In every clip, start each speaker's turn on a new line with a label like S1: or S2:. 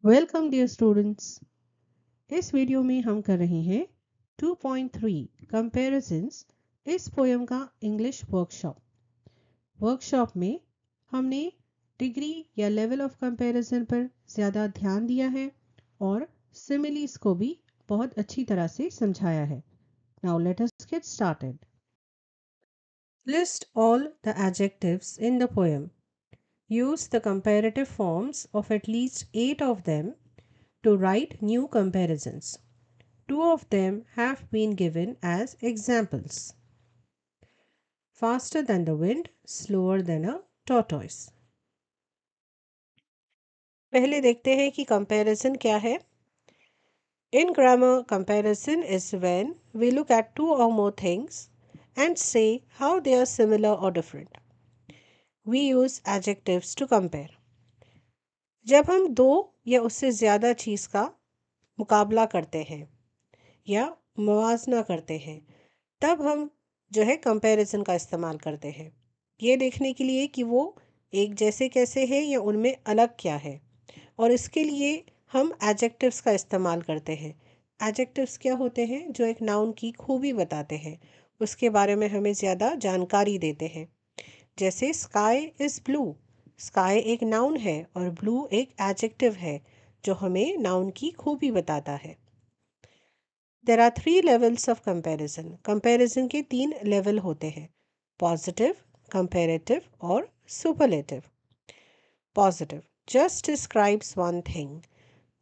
S1: Welcome dear students. इस वीडियो में हम कर रहे हैं 2.3 कंपैरिजंस इस पोयम का इंग्लिश वर्कशॉप में हमने डिग्री या लेवल ऑफ कंपैरिजन पर ज़्यादा ध्यान दिया है और सिमिलीज को भी बहुत अच्छी तरह से समझाया है। Now let us get started. List all the adjectives in the poem. Use the comparative forms of at least 8 of them to write new comparisons. Two of them have been given as examples. Faster than the wind, slower than a tortoise. पहले देखते हैं कि comparison क्या है. In grammar, comparison is when we look at two or more things and say how they are similar or different. We use adjectives to compare. जब हम दो या उससे ज़्यादा चीज़ का मुकाबला करते हैं या मुवाजना करते हैं तब हम जो है कंपैरिजन का इस्तेमाल करते हैं ये देखने के लिए कि वो एक जैसे कैसे हैं या उनमें अलग क्या है। और इसके लिए हम एडजेक्टिव्स का इस्तेमाल करते हैं। एडजेक्टिव्स क्या होते हैं? जो एक नाउन की खूबी बताते हैं, उसके बारे में हमें ज़्यादा जानकारी देते हैं। जैसे स्काई इज़ ब्लू। स्काई एक नाउन है और ब्लू एक एडजेक्टिव है जो हमें नाउन की खूबी बताता है। There are 3 levels of comparison. Comparison के 3 लेवल होते हैं, पॉजिटिव, कंपैरेटिव और superlative. Positive just describes one thing.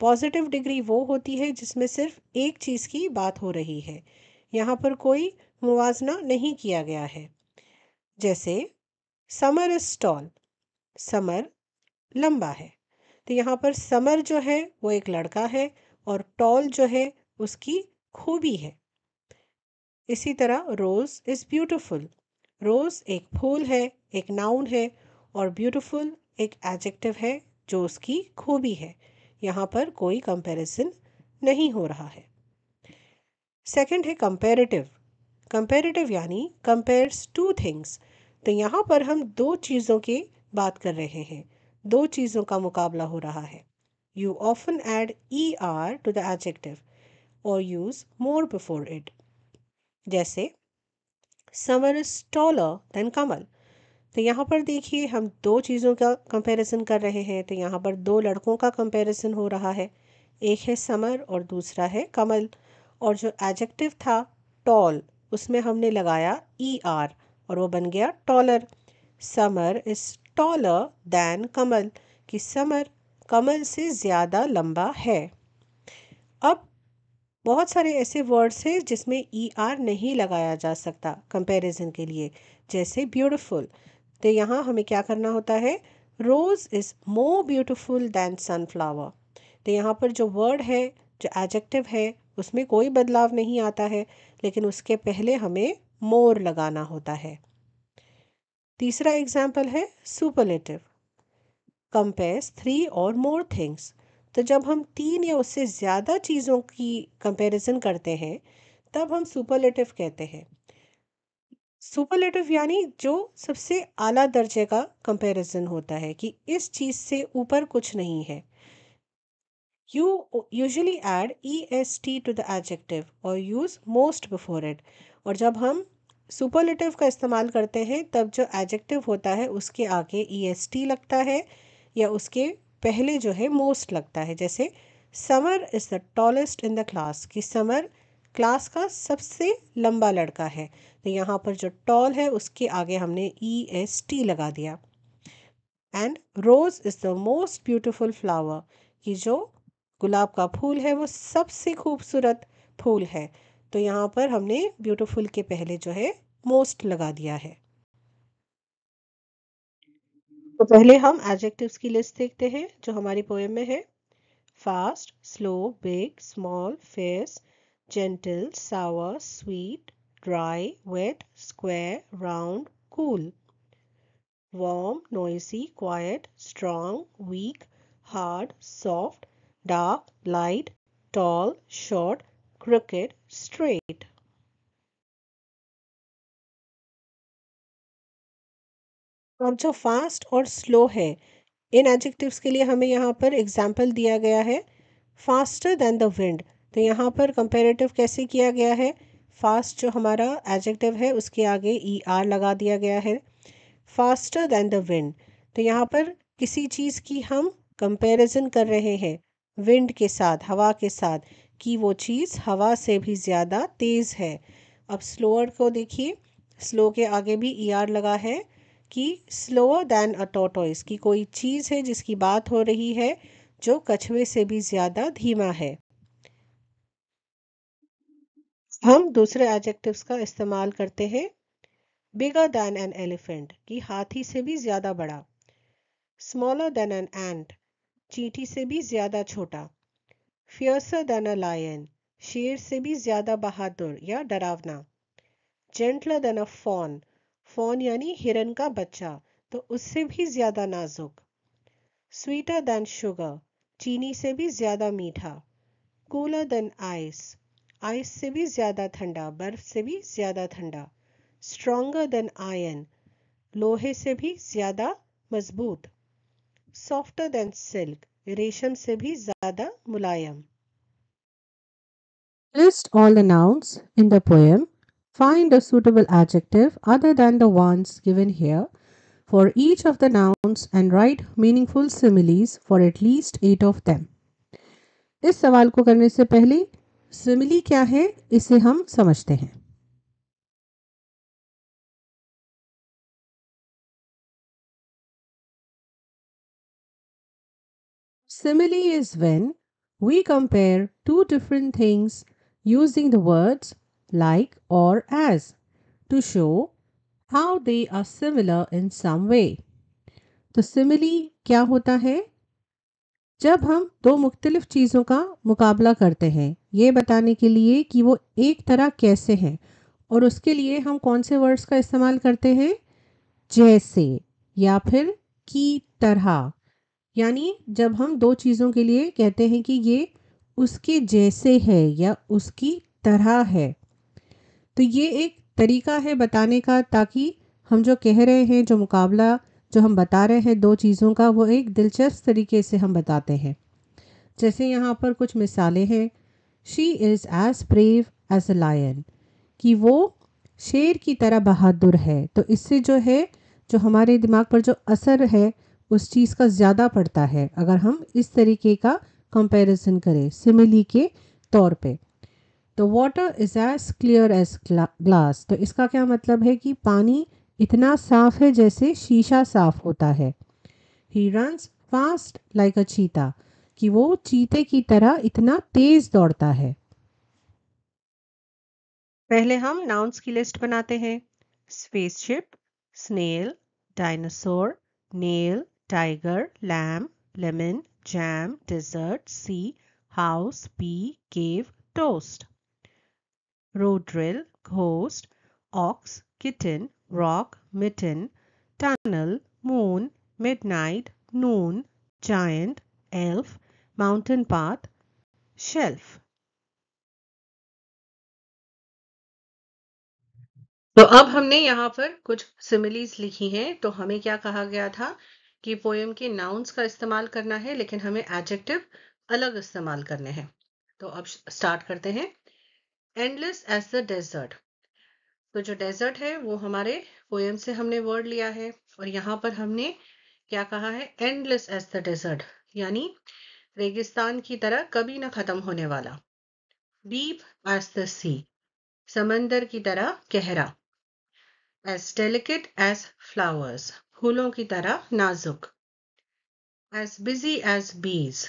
S1: Positive degree वो होती है जिसमें सिर्फ एक चीज़ की बात हो रही है, यहाँ पर कोई मुवाजना नहीं किया गया है। जैसे समर इज टॉल, समर लंबा है, तो यहाँ पर समर जो है वो एक लड़का है और टॉल जो है उसकी खूबी है। इसी तरह रोज़ इज़ ब्यूटिफुल। रोज़ एक फूल है, एक नाउन है, और ब्यूटिफुल एक एडजेक्टिव है जो उसकी खूबी है। यहाँ पर कोई कंपैरिजन नहीं हो रहा है। सेकंड है कंपैरेटिव। कंपैरेटिव यानी कंपेयर्स टू थिंग्स। तो यहाँ पर हम दो चीज़ों की बात कर रहे हैं, दो चीज़ों का मुकाबला हो रहा है। You often add ER to the adjective और यूज़ मोर बिफोर इट। जैसे Samar is taller than Kamal. तो यहाँ पर देखिए हम दो चीज़ों का कंपैरिजन कर रहे हैं। तो यहाँ पर दो लड़कों का कंपैरिजन हो रहा है, एक है समर और दूसरा है कमल। और जो एडजेक्टिव था टॉल, उसमें हमने लगाया ER और वो बन गया taller. Samar is taller than Kamal, कि समर कमल से ज़्यादा लंबा है। अब बहुत सारे ऐसे वर्ड्स हैं जिसमें ER नहीं लगाया जा सकता कंपैरिजन के लिए, जैसे ब्यूटीफुल। तो यहाँ हमें क्या करना होता है? Rose is more beautiful than sunflower. तो यहाँ पर जो वर्ड है, जो एडजेक्टिव है, उसमें कोई बदलाव नहीं आता है, लेकिन उसके पहले हमें मोर लगाना होता है। तीसरा एग्जाम्पल है सुपरलेटिव। कंपेयर्स 3 और मोर थिंग्स। तो जब हम 3 या उससे ज़्यादा चीज़ों की कंपैरिजन करते हैं तब हम सुपरलेटिव कहते हैं। सुपरलेटिव यानी जो सबसे आला दर्जे का कंपैरिजन होता है कि इस चीज़ से ऊपर कुछ नहीं है। You usually add EST to the adjective और use most before it। और जब हम सुपरलेटिव का इस्तेमाल करते हैं तब जो एडजेक्टिव होता है उसके आगे EST लगता है या उसके पहले जो है मोस्ट लगता है। जैसे summer is the tallest in the class, कि समर क्लास का सबसे लंबा लड़का है। तो यहाँ पर जो टॉल है उसके आगे हमने EST लगा दिया। And rose is the most beautiful flower, कि जो गुलाब का फूल है वो सबसे खूबसूरत फूल है। तो यहाँ पर हमने ब्यूटीफुल के पहले जो है मोस्ट लगा दिया है। तो पहले हम एडजेक्टिव्स की लिस्ट देखते हैं जो हमारी पोएम में है। Fast, slow, big, small, fierce, gentle, sour, sweet, dry, wet, square, round, cool. warm, noisy, quiet, strong, weak, hard, soft, dark, light, tall, short, crooked, straight। अब जो फास्ट और स्लो है इन एडजेक्टिव्स के लिए हमें यहाँ पर एग्जाम्पल दिया गया है फास्टर दैन द विंड। तो यहाँ पर कंपेरेटिव कैसे किया गया है, फास्ट जो हमारा एडजेक्टिव है उसके आगे ई आर लगा दिया गया है, फास्टर दैन द विंड। तो यहाँ पर किसी चीज़ की हम कंपैरिजन कर रहे हैं विंड के साथ, हवा के साथ, कि वो चीज़ हवा से भी ज़्यादा तेज़ है। अब स्लोअर को देखिए, स्लो के आगे भी ई आर लगा है कि स्लोअर दैन अ टॉर्टोइस, की कोई चीज़ है जिसकी बात हो रही है जो कछुए से भी ज़्यादा धीमा है। हम दूसरे एडजेक्टिव्स का इस्तेमाल करते हैं, बिगर दैन एन एलिफेंट, कि हाथी से भी ज़्यादा बड़ा, स्मॉलर देन एन एंट, चींटी से भी ज्यादा छोटा, फियर्सर देन अ लायन, शेर से भी ज्यादा बहादुर या डरावना, जेंटलर देन अ फॉन, फॉन यानी हिरन का बच्चा तो उससे भी ज्यादा नाजुक, स्वीटर देन शुगर, चीनी से भी ज्यादा मीठा, कूलर देन आइस, आइस से भी ज्यादा ठंडा, बर्फ से भी ज्यादा ठंडा, स्ट्रॉन्गर देन आयरन, लोहे से भी ज्यादा मजबूत, softer than silk, रेशम से भी ज्यादा मुलायम।
S2: List all the nouns in the poem. Find a suitable adjective other than the ones given here for each of the nouns and write meaningful similes for at least 8 of them. इस सवाल को करने से पहले simile क्या है इसे हम समझते हैं। Simile is when we compare two different things using the words like or as to show how they are similar in some way. तो सिमिली क्या होता है, जब हम दो मुख्तलिफ चीज़ों का मुकाबला करते हैं ये बताने के लिए कि वो एक तरह कैसे हैं, और उसके लिए हम कौन से वर्ड्स का इस्तेमाल करते हैं, जैसे या फिर की तरह। यानी जब हम दो चीज़ों के लिए कहते हैं कि ये उसके जैसे है या उसकी तरह है, तो ये एक तरीका है बताने का, ताकि हम जो कह रहे हैं, जो मुकाबला जो हम बता रहे हैं दो चीज़ों का, वो एक दिलचस्प तरीके से हम बताते हैं। जैसे यहाँ पर कुछ मिसालें हैं, she is as brave as a lion, कि वो शेर की तरह बहादुर है। तो इससे जो है, जो हमारे दिमाग पर जो असर है उस चीज़ का ज़्यादा पड़ता है अगर हम इस तरीके का कंपैरिजन करें सिमिली के तौर पे। तो water is as clear as glass, तो इसका क्या मतलब है कि पानी इतना साफ है जैसे शीशा साफ होता है। ही रन्स फास्ट लाइक अ चीता, कि वो चीते की तरह इतना तेज दौड़ता है।
S1: पहले हम नाउन्स की लिस्ट बनाते हैं, spaceship, snail, dinosaur, nail, tiger, lamb, lemon, jam, desert, sea, house, bee, cave, toast, road drill, ghost, ox, kitten, rock, mitten, tunnel, moon, midnight, noon, giant, elf, mountain path, shelf। तो अब हमने यहाँ पर कुछ similes लिखी हैं। तो हमें क्या कहा गया था कि पोएम के नाउन्स का इस्तेमाल करना है, लेकिन हमें एडजेक्टिव अलग इस्तेमाल करने हैं। तो अब स्टार्ट करते हैं। एंडलेस एज द डेजर्ट, तो जो डेजर्ट है वो हमारे पोएम से हमने वर्ड लिया है, और यहाँ पर हमने क्या कहा है, एंडलेस एज द डेजर्ट, यानी रेगिस्तान की तरह कभी ना खत्म होने वाला। डीप एज द सी, समंदर की तरह गहरा। एज डेलिकेट एज फ्लावर्स, फूलों की तरह नाजुक। एज बिजी एज बीज,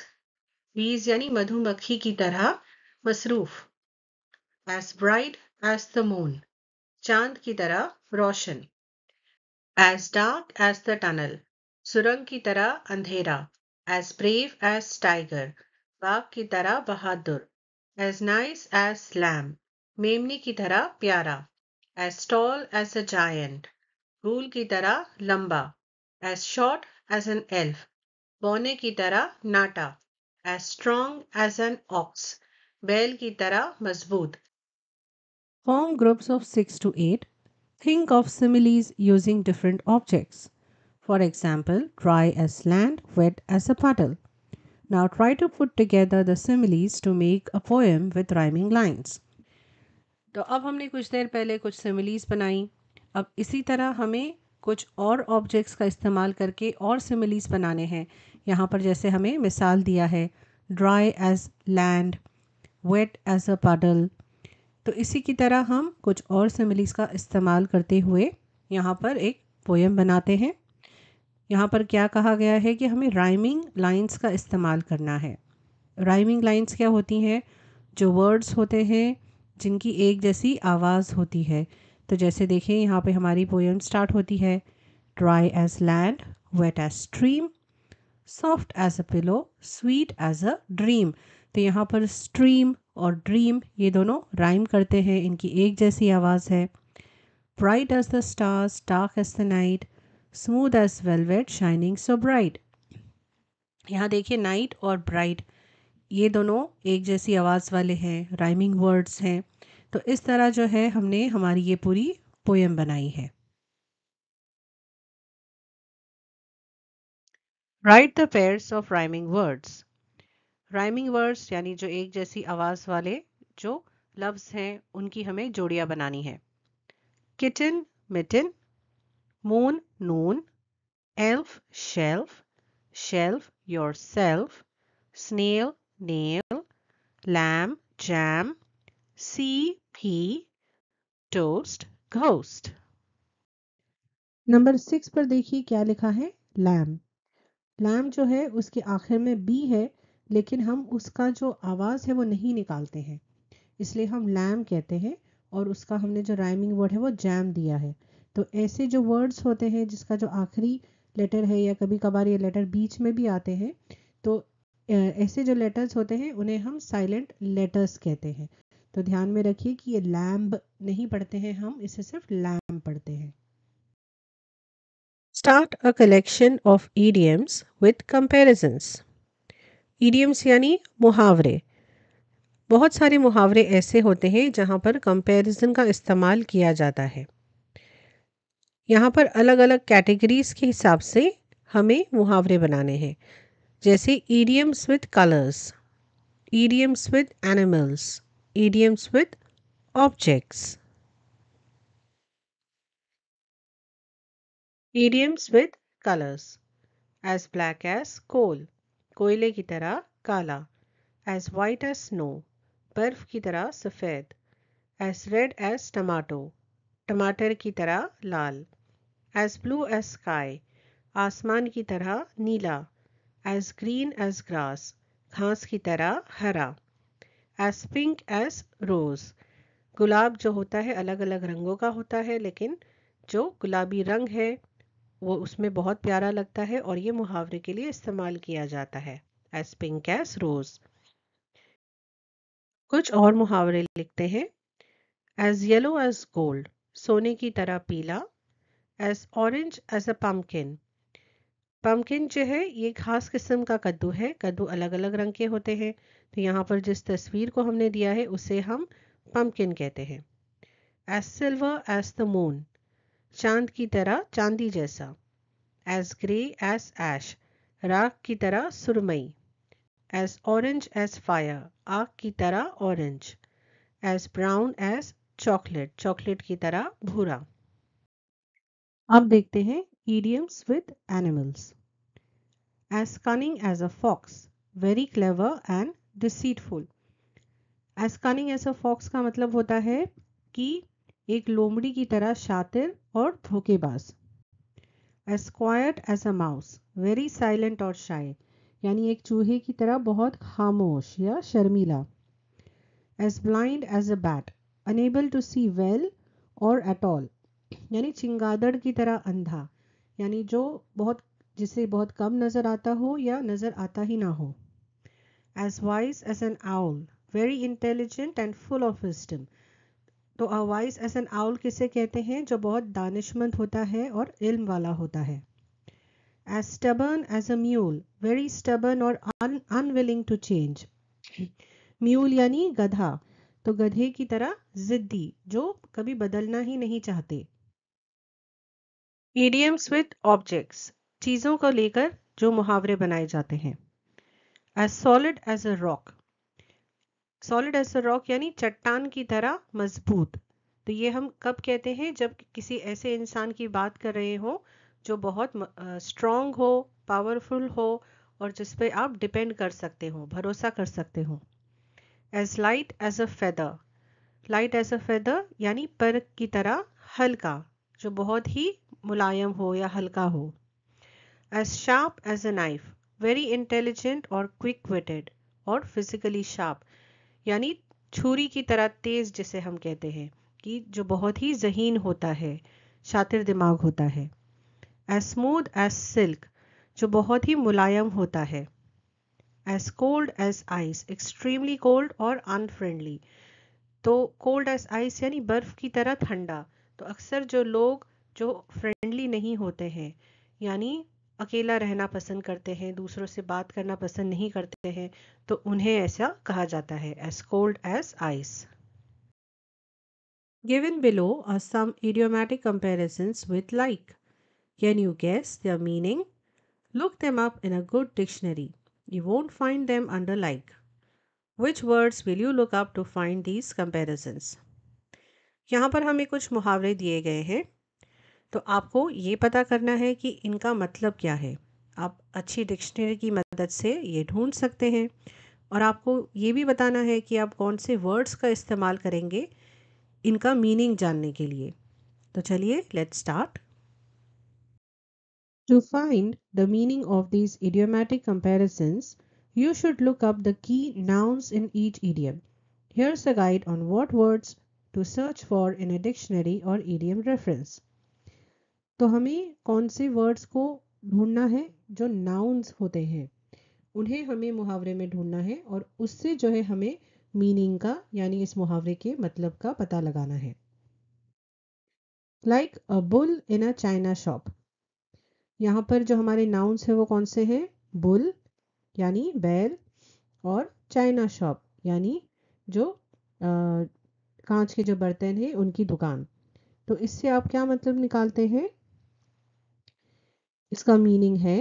S1: बीज यानी मधुमक्खी की तरह मसरूफ। As bright as the moon, चांद की तरह रोशन। As dark as the tunnel, सुरंग की तरह अंधेरा। As brave as tiger, बाघ की तरह बहादुर। As nice as lamb, Memoni की तरह प्यारा। As tall as a giant, फूल की तरह लंबा। As short as an elf, बौने की तरह नाटा। As strong as an ox, बैल की तरह मजबूत।
S2: Form groups of 6 to 8. Think of similes using different objects. For example, dry as land, wet as a puddle. Now try to put together the similes to make a poem with rhyming lines. तो अब हमने कुछ देर पहले कुछ similes बनाई। अब इसी तरह हमें कुछ और ऑब्जेक्ट्स का इस्तेमाल करके और सिमिलीज बनाने हैं। यहाँ पर जैसे हमें मिसाल दिया है, dry as land, wet as a puddle. तो इसी की तरह हम कुछ और सिमिलीज का इस्तेमाल करते हुए यहाँ पर एक पोएम बनाते हैं। यहाँ पर क्या कहा गया है कि हमें राइमिंग लाइंस का इस्तेमाल करना है। राइमिंग लाइंस क्या होती हैं? जो वर्ड्स होते हैं जिनकी एक जैसी आवाज़ होती है। तो जैसे देखिए यहाँ पे हमारी पोएम स्टार्ट होती है, dry as land, wet as stream, soft as a pillow, sweet as a dream. तो यहाँ पर स्ट्रीम और ड्रीम ये दोनों राइम करते हैं, इनकी एक जैसी आवाज़ है। Bright as the stars, dark as the night, smooth as velvet, shining so bright. यहाँ देखिए नाइट और ब्राइट ये दोनों एक जैसी आवाज़ वाले हैं, राइमिंग वर्ड्स हैं। तो इस तरह जो है हमने हमारी ये पूरी पोएम बनाई है। Right the pairs of rhyming words. Rhyming words यानी जो एक जैसी आवाज़ वाले जो लफ्ज़ हैं उनकी हमें जोड़ियाँ बनानी है। Kitten mitten, moon noon, elf shelf, shelf yourself, snail nail, lamb jam, sea pea, toast ghost. Number 6 पर देखिए क्या लिखा है, लैम। लैम जो है उसके आखिर में बी है, लेकिन हम उसका जो आवाज़ है वो नहीं निकालते हैं, इसलिए हम लैम कहते हैं। और उसका हमने जो राइमिंग वर्ड है वो जैम दिया है। तो ऐसे जो वर्ड्स होते हैं जिसका जो आखिरी लेटर है या कभी कभार ये लेटर बीच में भी आते हैं, तो ऐसे जो लेटर्स होते हैं उन्हें हम साइलेंट लेटर्स कहते हैं। तो ध्यान में रखिए कि ये लैम्ब नहीं पढ़ते हैं, हम इसे सिर्फ लैम पढ़ते हैं। Start a collection of idioms with comparisons. Idioms यानी मुहावरे। बहुत सारे मुहावरे ऐसे होते हैं जहाँ पर कंपैरिजन का इस्तेमाल किया जाता है। यहाँ पर अलग अलग कैटेगरीज के हिसाब से हमें मुहावरे बनाने हैं। जैसे idioms with colors, idioms with animals, idioms with objects, idioms with colors, as black as coal, कोयले की तरह काला, as white as snow, बर्फ की तरह सफ़ेद, as red as tomato, टमाटर की तरह लाल, as blue as sky, आसमान की तरह नीला, as green as grass, घास की तरह हरा, as pink as rose, गुलाब जो होता है अलग अलग रंगों का होता है, लेकिन जो गुलाबी रंग है वो उसमें बहुत प्यारा लगता है और ये मुहावरे के लिए इस्तेमाल किया जाता है, as pink as rose। कुछ और मुहावरे लिखते हैं, as yellow as gold, सोने की तरह पीला, as orange as a pumpkin, pumpkin जो है ये खास किस्म का कद्दू है, कद्दू अलग अलग रंग के होते हैं। तो यहाँ पर जिस तस्वीर को हमने दिया है उसे हम पम्पकिन कहते हैं। as silver as the moon, चांद की तरह चांदी जैसा, as grey as ash, राख की तरह सुरमई, as orange as fire, आग की तरह orange, as brown as chocolate, chocolate की तरह भूरा। अब देखते हैं idioms with animals. As cunning as a fox, very clever and deceitful. As cunning as a fox का मतलब होता है कि एक लोमड़ी की तरह शातिर और धोखेबाज। As quiet as a mouse, very silent और shy, यानी एक चूहे की तरह बहुत खामोश या शर्मीला। As blind as a bat, unable to see well or at all, यानी चिंगादड़ की तरह अंधा, यानी जो बहुत जिसे बहुत कम नज़र आता हो या नज़र आता ही ना हो। As wise as an owl, very intelligent and full of wisdom. तो a wise as an owl किसे कहते हैं? जो बहुत दानिशमंद होता है और इल्म वाला होता है। As stubborn as a mule, very stubborn और unwilling to change. Mule यानी गधा, तो गधे की तरह जिद्दी जो कभी बदलना ही नहीं चाहते। Idioms with objects.
S1: चीज़ों को लेकर जो मुहावरे बनाए जाते हैं। As solid as a rock, solid as a rock यानी चट्टान की तरह मजबूत। तो ये हम कब कहते हैं, जब किसी ऐसे इंसान की बात कर रहे हो जो बहुत स्ट्रांग हो, पावरफुल हो और जिस पे आप डिपेंड कर सकते हो, भरोसा कर सकते हो। As light as a feather, light as a feather यानी पर की तरह हल्का, जो बहुत ही मुलायम हो या हल्का हो। As sharp as a knife, very intelligent और क्विक विटेड और फिजिकली शार्प, यानी छुरी की तरह तेज, जिसे हम कहते हैं कि जो बहुत ही जहीन होता है, शातिर दिमाग होता है। एज स्मूथ एज सिल्क, जो बहुत ही मुलायम होता है। As cold as ice, extremely cold और अनफ्रेंडली। तो कोल्ड एज आइस यानी बर्फ की तरह ठंडा। तो अक्सर जो लोग जो फ्रेंडली नहीं होते हैं, यानी अकेला रहना पसंद करते हैं, दूसरों से बात करना पसंद नहीं करते हैं, तो उन्हें ऐसा कहा जाता है, as cold as ice. Given below are some idiomatic comparisons with like. Can you guess their meaning? Look them up in a good dictionary. You won't find them under like. Which words will you look up to find these comparisons? यहाँ पर हमें कुछ मुहावरे दिए गए हैं, तो आपको ये पता करना है कि इनका मतलब क्या है। आप अच्छी डिक्शनरी की मदद से ये ढूंढ सकते हैं और आपको ये भी बताना है कि आप कौन से वर्ड्स का इस्तेमाल करेंगे इनका मीनिंग जानने के लिए। तो चलिए, let's start. To find the meaning of these idiomatic comparisons, you should look up the key nouns in each idiom. Here's a guide on what words to search for in a dictionary or idiom reference. तो हमें कौन से words को ढूंढना है जो nouns होते हैं, उन्हें हमें मुहावरे में ढूंढना है और उससे जो है हमें मीनिंग का यानी इस मुहावरे के मतलब का पता लगाना है। Like a bull in a China shop, यहाँ पर जो हमारे नाउन्स हैं वो कौन से हैं? बुल यानी बैल और चाइना शॉप यानी जो कांच के जो बर्तन हैं उनकी दुकान। तो इससे आप क्या मतलब निकालते हैं? इसका मीनिंग है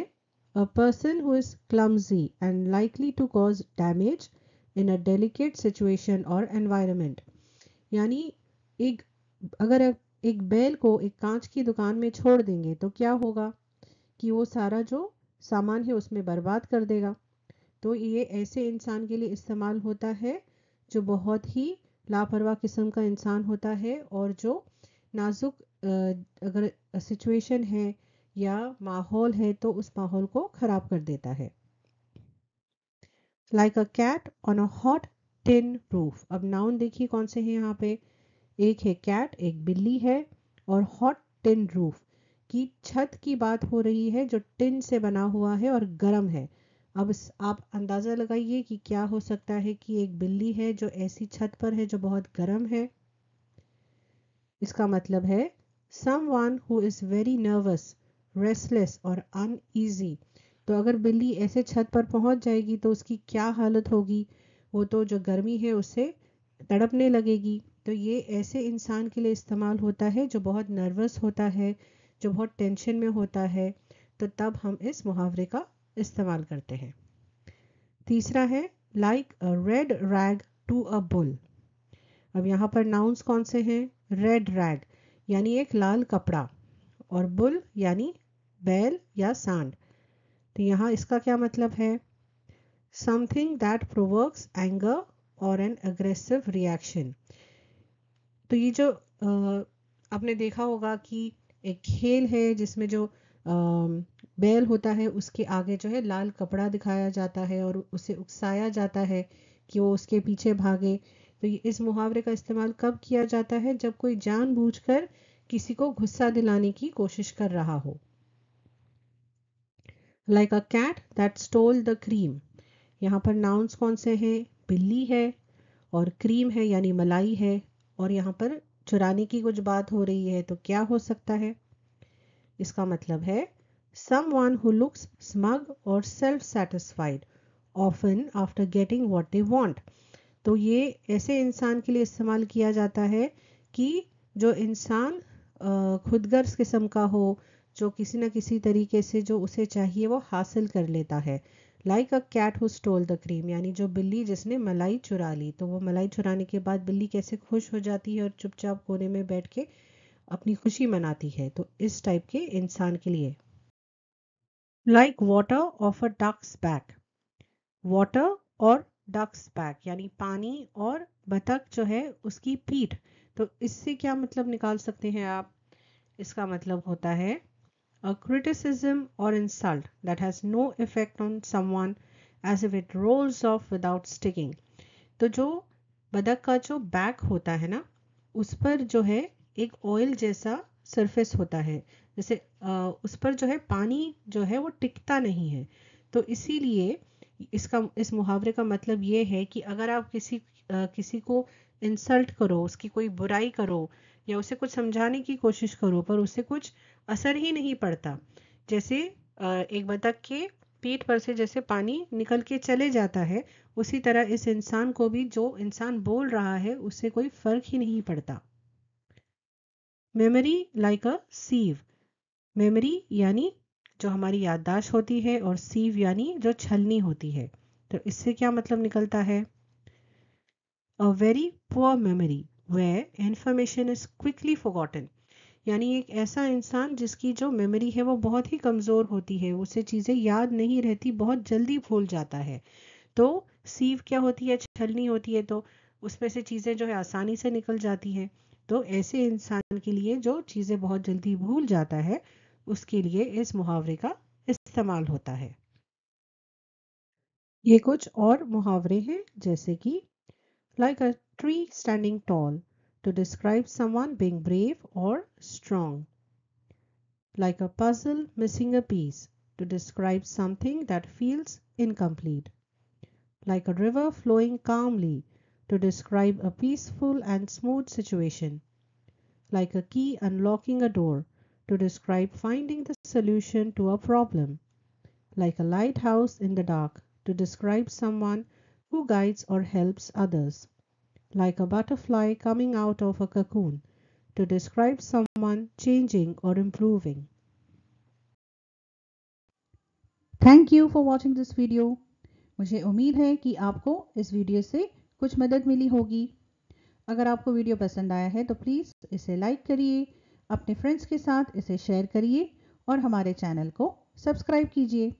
S1: a person who is clumsy and likely to cause damage in a delicate situation और एनवायरनमेंट। यानी एक अगर आप एक बैल को एक कांच की दुकान में छोड़ देंगे तो क्या होगा कि वो सारा जो सामान है उसमें बर्बाद कर देगा। तो ये ऐसे इंसान के लिए इस्तेमाल होता है जो बहुत ही लापरवाह किस्म का इंसान होता है और जो नाजुक अगर सिचुएशन है या माहौल है तो उस माहौल को ख़राब कर देता है। Like a cat on a hot tin roof. अब नाउन देखिए कौन से हैं यहाँ पे। एक है कैट, एक बिल्ली है, और हॉट टिन रूफ की छत की बात हो रही है जो टिन से बना हुआ है और गर्म है। अब आप अंदाज़ा लगाइए कि क्या हो सकता है कि एक बिल्ली है जो ऐसी छत पर है जो बहुत गर्म है। इसका मतलब है someone who is very nervous, restless और अनईजी। तो अगर बिल्ली ऐसे छत पर पहुंच जाएगी तो उसकी क्या हालत होगी? वो तो जो गर्मी है उससे तड़पने लगेगी। तो ये ऐसे इंसान के लिए इस्तेमाल होता है जो बहुत नर्वस होता है, जो बहुत टेंशन में होता है। तो तब हम इस मुहावरे का इस्तेमाल करते हैं। तीसरा है like a red rag to a bull. अब यहाँ पर नाउन्स कौन से हैं? रेड रैग यानी एक लाल कपड़ा, और बुल यानी बैल या सांड। तो यहाँ इसका क्या मतलब है? समथिंग दैट प्रोवोक्स एंगर और एन अग्रेसिव रिएक्शन। तो ये जो आपने देखा होगा कि एक खेल है जिसमें जो बैल होता है उसके आगे जो है लाल कपड़ा दिखाया जाता है और उसे उकसाया जाता है कि वो उसके पीछे भागे। तो इस मुहावरे का इस्तेमाल कब किया जाता है? जब कोई जानबूझकर किसी को गुस्सा दिलाने की कोशिश कर रहा हो। Like a cat that stole the cream. यहाँ पर नाउन्स कौन से हैं? बिल्ली है और क्रीम है यानी मलाई है, और यहाँ पर चुराने की कुछ बात हो रही है। तो क्या हो सकता है? इसका मतलब है someone who looks smug or self-satisfied often after getting what they want। तो ये ऐसे इंसान के लिए इस्तेमाल किया जाता है कि जो इंसान खुदगर्ज किस्म का हो, जो किसी न किसी तरीके से जो उसे चाहिए वो हासिल कर लेता है। Like a cat who stole the cream, यानी जो बिल्ली जिसने मलाई चुरा ली, तो वो मलाई चुराने के बाद बिल्ली कैसे खुश हो जाती है और चुपचाप कोने में बैठ के अपनी खुशी मनाती है। तो इस टाइप के इंसान के लिए। Like water off a duck's back, water और डक्स बैक यानी पानी और बतख जो है उसकी पीठ। तो इससे क्या मतलब निकाल सकते हैं आप? इसका मतलब होता है a criticism or insult that has no effect on someone as if it rolls off without sticking। तो जो बतख का जो बैक होता है ना, उस पर जो है एक ऑयल जैसा सरफेस होता है, जैसे उस पर जो है पानी जो है वो टिकता नहीं है। तो इसीलिए इस मुहावरे का मतलब ये है कि अगर आप किसी को इंसल्ट करो, उसकी कोई बुराई करो या उसे कुछ समझाने की कोशिश करो पर उससे कुछ असर ही नहीं पड़ता, जैसे एक बतख के पीठ पर से जैसे पानी निकल के चले जाता है, उसी तरह इस इंसान को भी जो इंसान बोल रहा है उससे कोई फर्क ही नहीं पड़ता। मेमोरी लाइक अ सीव, मेमोरी यानी जो हमारी याददाश्त होती है और सीव यानी जो छलनी होती है। तो इससे क्या मतलब निकलता है? A very poor memory where information is quickly forgotten, यानी एक ऐसा इंसान जिसकी जो मेमोरी है वो बहुत ही कमज़ोर होती है, उसे चीज़ें याद नहीं रहती, बहुत जल्दी भूल जाता है। तो सीव क्या होती है? छलनी होती है, तो उसमें से चीज़ें जो है आसानी से निकल जाती हैं। तो ऐसे इंसान के लिए जो चीज़ें बहुत जल्दी भूल जाता है उसके लिए इस मुहावरे का इस्तेमाल होता है। ये कुछ और मुहावरे हैं, जैसे कि like a tree standing tall to describe someone being brave और strong, like a puzzle missing a piece to describe something that feels incomplete, like a river flowing calmly to describe a peaceful and smooth situation, like a key unlocking a door to describe finding the solution to a problem, like a lighthouse in the dark to describe someone who guides or helps others, like a butterfly coming out of a cocoon to describe someone changing or improving.
S2: Thank you for watching this video. मुझे उम्मीद है कि आपको इस video से कुछ मदद मिली होगी। अगर आपको वीडियो पसंद आया है तो प्लीज़ इसे लाइक करिए, अपने फ्रेंड्स के साथ इसे शेयर करिए और हमारे चैनल को सब्सक्राइब कीजिए।